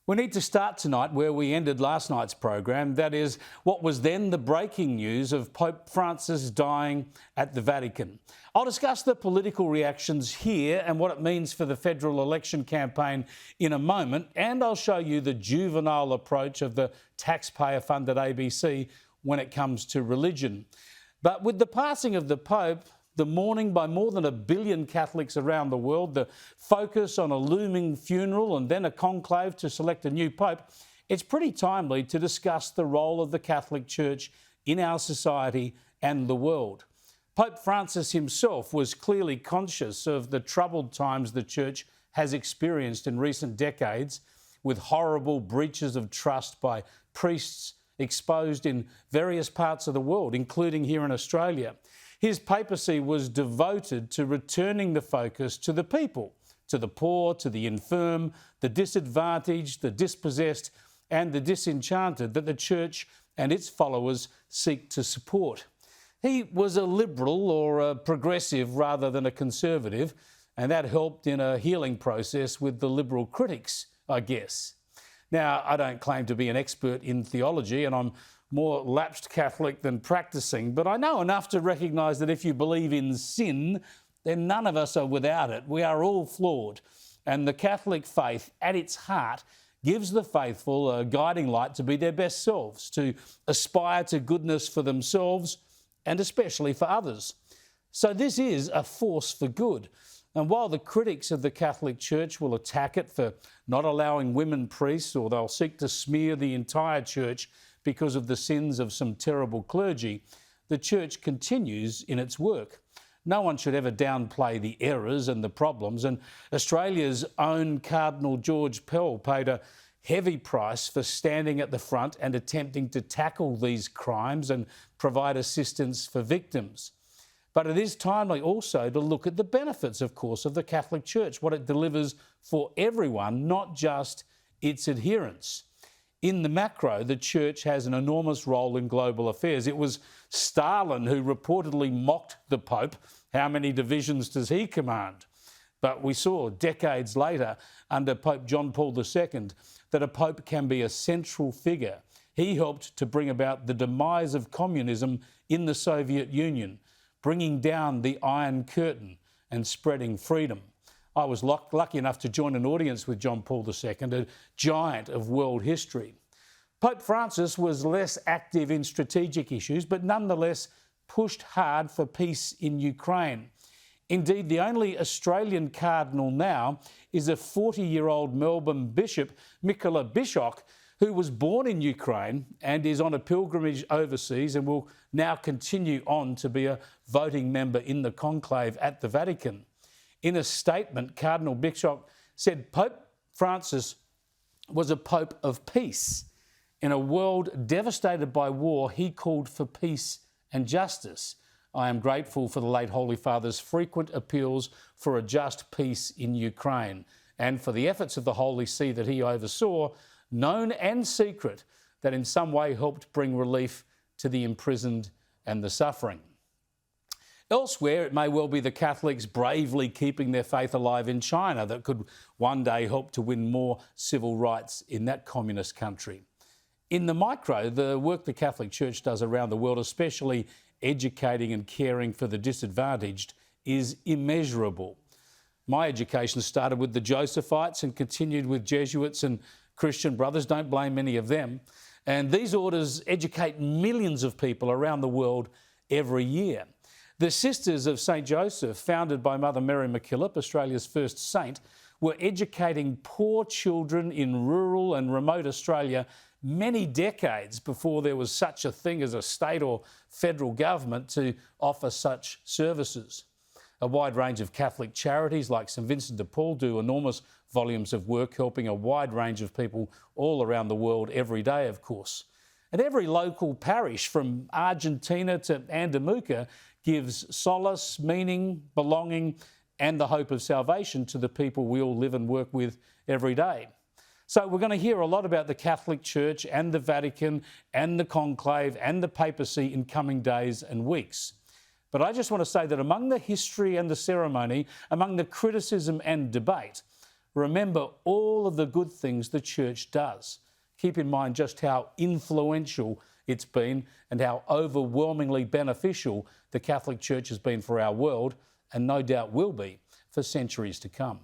We need to start tonight where we ended last night's program. That is, what was then the breaking news of Pope Francis dying at the Vatican. I'll discuss the political reactions here and what it means for the federal election campaign in a moment, and I'll show you the juvenile approach of the taxpayer-funded ABC when it comes to religion. But with the passing of the Pope, the mourning by more than 1 billion Catholics around the world, the focus on a looming funeral and then a conclave to select a new Pope, it's pretty timely to discuss the role of the Catholic Church in our society and the world. Pope Francis himself was clearly conscious of the troubled times the Church has experienced in recent decades, with horrible breaches of trust by priests exposed in various parts of the world, including here in Australia. His papacy was devoted to returning the focus to the people, to the poor, to the infirm, the disadvantaged, the dispossessed, and the disenchanted that the Church and its followers seek to support. He was a liberal or a progressive rather than a conservative, and that helped in a healing process with the liberal critics, I guess. Now, I don't claim to be an expert in theology, and I'm more lapsed Catholic than practicing, but I know enough to recognise that if you believe in sin, then none of us are without it. We are all flawed. And the Catholic faith, at its heart, gives the faithful a guiding light to be their best selves, to aspire to goodness for themselves and especially for others. So this is a force for good. And while the critics of the Catholic Church will attack it for not allowing women priests, or they'll seek to smear the entire Church because of the sins of some terrible clergy, the Church continues in its work. No one should ever downplay the errors and the problems, and Australia's own Cardinal George Pell paid a heavy price for standing at the front and attempting to tackle these crimes and provide assistance for victims. But it is timely also to look at the benefits, of course, of the Catholic Church, what it delivers for everyone, not just its adherents. In the macro, the Church has an enormous role in global affairs. It was Stalin who reportedly mocked the Pope. How many divisions does he command? But we saw decades later, under Pope John Paul II, that a Pope can be a central figure. He helped to bring about the demise of communism in the Soviet Union, bringing down the Iron Curtain and spreading freedom. I was lucky enough to join an audience with John Paul II, a giant of world history. Pope Francis was less active in strategic issues, but nonetheless pushed hard for peace in Ukraine. Indeed, the only Australian cardinal now is a 40-year-old Melbourne bishop, Mikola Bishok, who was born in Ukraine and is on a pilgrimage overseas and will now continue on to be a voting member in the conclave at the Vatican. In a statement, Cardinal Bishop said Pope Francis was a pope of peace. In a world devastated by war, he called for peace and justice. I am grateful for the late Holy Father's frequent appeals for a just peace in Ukraine and for the efforts of the Holy See that he oversaw, known and secret, that in some way helped bring relief to the imprisoned and the suffering. Elsewhere, it may well be the Catholics bravely keeping their faith alive in China that could one day help to win more civil rights in that communist country. In the micro, the work the Catholic Church does around the world, especially educating and caring for the disadvantaged, is immeasurable. My education started with the Josephites and continued with Jesuits and Christian brothers. Don't blame any of them. And these orders educate millions of people around the world every year. The Sisters of St Joseph, founded by Mother Mary MacKillop, Australia's first saint, were educating poor children in rural and remote Australia many decades before there was such a thing as a state or federal government to offer such services. A wide range of Catholic charities like St Vincent de Paul do enormous volumes of work helping a wide range of people all around the world every day, of course. And every local parish from Argentina to Andamuka gives solace, meaning, belonging and the hope of salvation to the people we all live and work with every day. So we're going to hear a lot about the Catholic Church and the Vatican and the conclave and the papacy in coming days and weeks. But I just want to say that among the history and the ceremony, among the criticism and debate, remember all of the good things the Church does. Keep in mind just how influential it's been and how overwhelmingly beneficial the Catholic Church has been for our world, and no doubt will be for centuries to come.